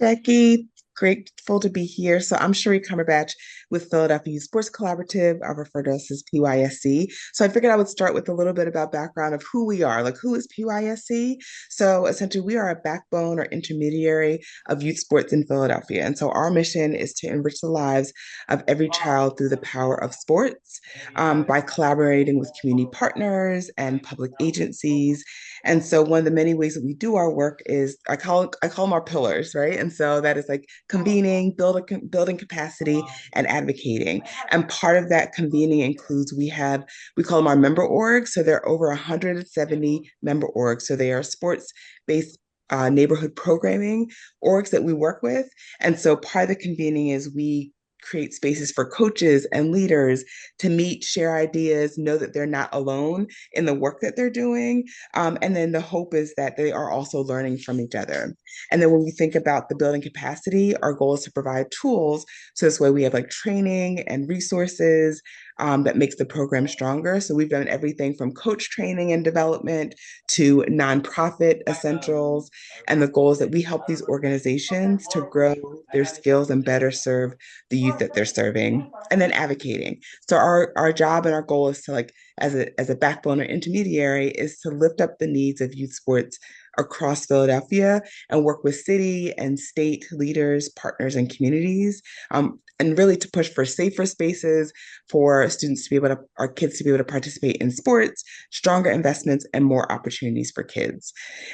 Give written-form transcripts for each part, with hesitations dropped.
Becky, grateful to be here. So I'm Cherie Cumberbatch with Philadelphia Youth Sports Collaborative. I refer to us as PYSC. So I figured I would start with a little bit about background of who we are. Like, who is PYSC? So essentially, we are a backbone or intermediary of youth sports in Philadelphia. And so our mission is to enrich the lives of every child through the power of sports by collaborating with community partners and public agencies. And so one of the many ways that we do our work is I call them our pillars, right? And so that is like convening, building capacity, and advocating. And part of that convening includes we call them our member orgs. So there are over 170 member orgs. So they are sports based neighborhood programming orgs that we work with. And so part of the convening is we create spaces for coaches and leaders to meet, share ideas, know that they're not alone in the work that they're doing. And then the hope is that they are also learning from each other. And then when we think about the building capacity, our goal is to provide tools. So this way we have like training and resources that makes the program stronger. So we've done everything from coach training and development to nonprofit essentials. And the goal is that we help these organizations to grow their skills and better serve the youth that they're serving. And then advocating. So our job and our goal is to like as a backbone or intermediary is to lift up the needs of youth sports across Philadelphia and work with city and state leaders, partners, and communities, and really to push for safer spaces for students to be able to, our kids to be able to participate in sports, stronger investments, and more opportunities for kids.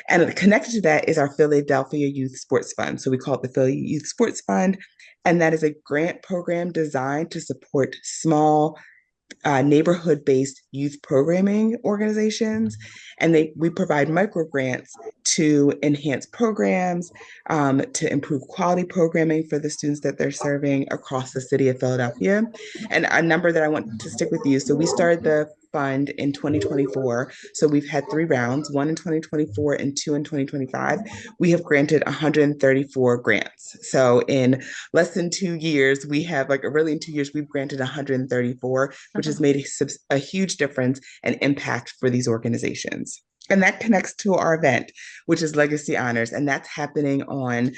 And connected to that is our Philadelphia Youth Sports Fund. So we call it the Philly Youth Sports Fund. And that is a grant program designed to support small neighborhood-based youth programming organizations, and we provide micro grants to enhance programs, to improve quality programming for the students that they're serving across the city of Philadelphia. And a number that I want to stick with you. So we started the fund in 2024. So we've had three rounds, one in 2024 and two in 2025. We have granted 134 grants. So in less than 2 years, we have like really in 2 years, we've granted 134, which has made a huge difference and impact for these organizations. And that connects to our event, which is Legacy Honors. And that's happening on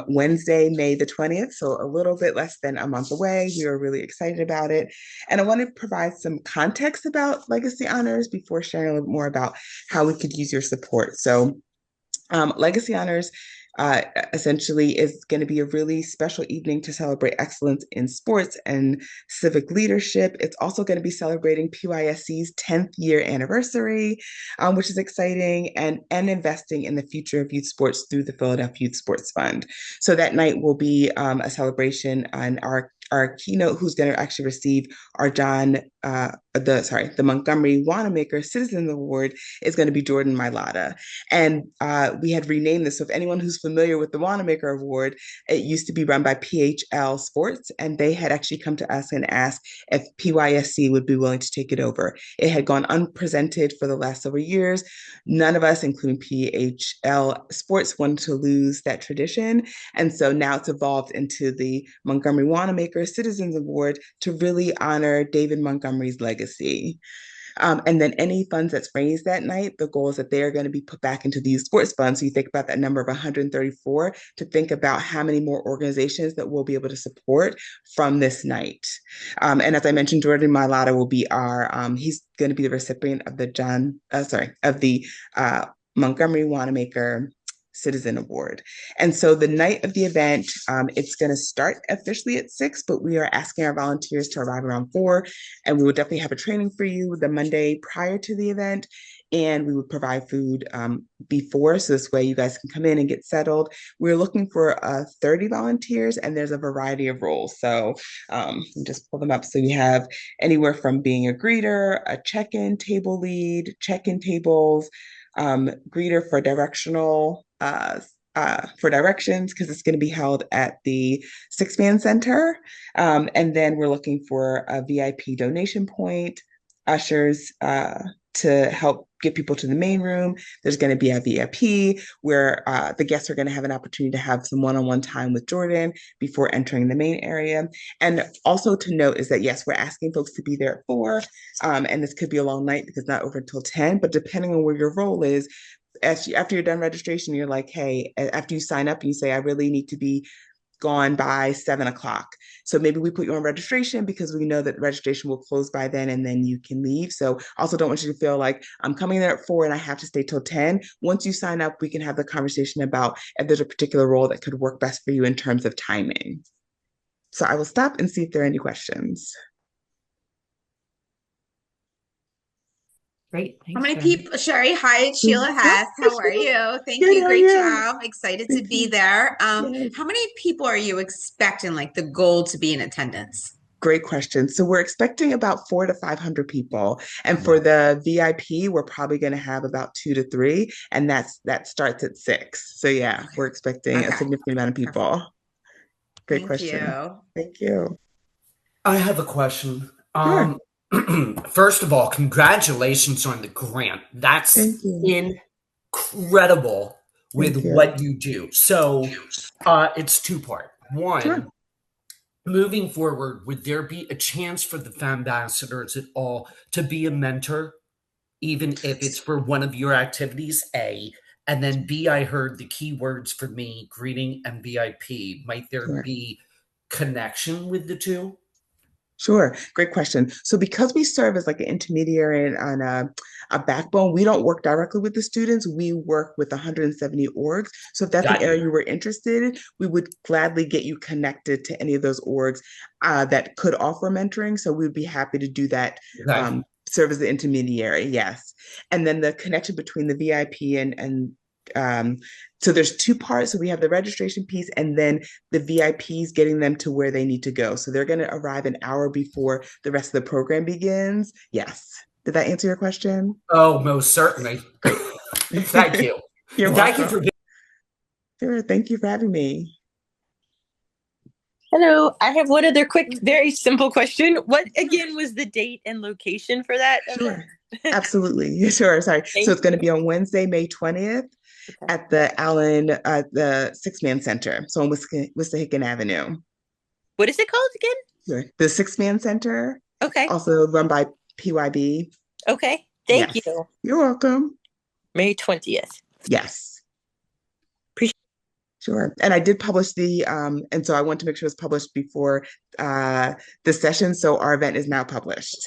Wednesday, May the 20th. So a little bit less than a month away. We are really excited about it. And I want to provide some context about Legacy Honors before sharing a little more about how we could use your support. So Legacy Honors essentially is going to be a really special evening to celebrate excellence in sports and civic leadership. It's also going to be celebrating PYSC's 10th year anniversary, which is exciting, and investing in the future of youth sports through the Philadelphia Youth Sports Fund. So that night will be a celebration on our keynote, who's going to actually receive our the Montgomery Wanamaker Citizens Award, is going to be Jordan Mailata. And we had renamed this. So if anyone who's familiar with the Wanamaker Award, it used to be run by PHL Sports, and they had actually come to us and asked if PYSC would be willing to take it over. It had gone unpresented for the last several years. None of us, including PHL Sports, wanted to lose that tradition. And so now it's evolved into the Montgomery Wanamaker Citizens Award to really honor David Montgomery's legacy. And then any funds that's raised that night, the goal is that they are going to be put back into these sports funds. So you think about that number of 134 to think about how many more organizations that we'll be able to support from this night. And as I mentioned, Jordan Mailata will be he's going to be the recipient of the Montgomery Wanamaker Citizen Award. And so the night of the event, it's going to start officially at 6, but we are asking our volunteers to arrive around 4. And we will definitely have a training for you the Monday prior to the event. And we would provide food before. So this way you guys can come in and get settled. We're looking for 30 volunteers, and there's a variety of roles. So just pull them up. So you have anywhere from being a greeter, a check-in table lead, check-in tables, greeter for directions, because it's going to be held at the Six-Man Center. And then we're looking for a VIP donation point, ushers to help get people to the main room. There's going to be a VIP where the guests are going to have an opportunity to have some one-on-one time with Jordan before entering the main area. And also to note is that, yes, we're asking folks to be there at 4, and this could be a long night because it's not over until 10, but depending on where your role is, after you're done registration, you're like, hey, after you sign up, you say, I really need to be gone by 7 o'clock. So maybe we put you on registration because we know that registration will close by then and then you can leave. So also don't want you to feel like I'm coming there at 4 and I have to stay till 10. Once you sign up, we can have the conversation about if there's a particular role that could work best for you in terms of timing. So I will stop and see if there are any questions. Great. How Thanks, many Sherry. people, Sherry? Hi, it's Sheila Hi, Hess. How are you? Thank good, you. how are Great you? job. Excited to Thank be you. there. Yes. How many people are you expecting, like the goal to be in attendance? Great question. So we're expecting about 400 to 500 people. And for Wow. the VIP, we're probably going to have about 2 to 3, and that starts at 6. So yeah, we're expecting a Okay. significant amount of Perfect. people. Great Thank question. you. Thank you. I have a question. Sure. First of all, congratulations on the grant. That's Thank you. incredible Thank with you. what you do. So, it's two part. Sure. One, moving forward, would there be a chance for the Phambassadors at all to be a mentor, even if it's for one of your activities? A, and then B, I heard the key words for me, greeting and VIP. Might there Sure. be connection with the two? Sure, great question. So because we serve as like an intermediary and on a backbone, we don't work directly with the students. We work with 170 orgs. So if that's an Got area you. you were interested in, we would gladly get you connected to any of those orgs that could offer mentoring. So we'd be happy to do that, Okay. serve as the intermediary, yes. And then the connection between the VIP and um, so there's two parts. So we have the registration piece and then the VIPs getting them to where they need to go. So they're going to arrive an hour before the rest of the program begins. Yes. Did that answer your question? Oh, most certainly. Great. Thank you. You're And thank you welcome. for being. Sure. Thank you for having me. Hello. I have one other quick, very simple question. What again was the date and location for that event? Sure. Absolutely. Sure. Sorry. So Thank it's going to you. be on Wednesday, May 20th Okay. at the the Six-Man Center. So on Wissahickon Avenue. What is it called Sure. The Six-Man Center, again? Okay. also run by PYB. Okay. Thank Yes. you. You're welcome. May 20th. Yes. Appreciate Sure. And I did publish and so I want to make sure it's published before the session. So our event is now published.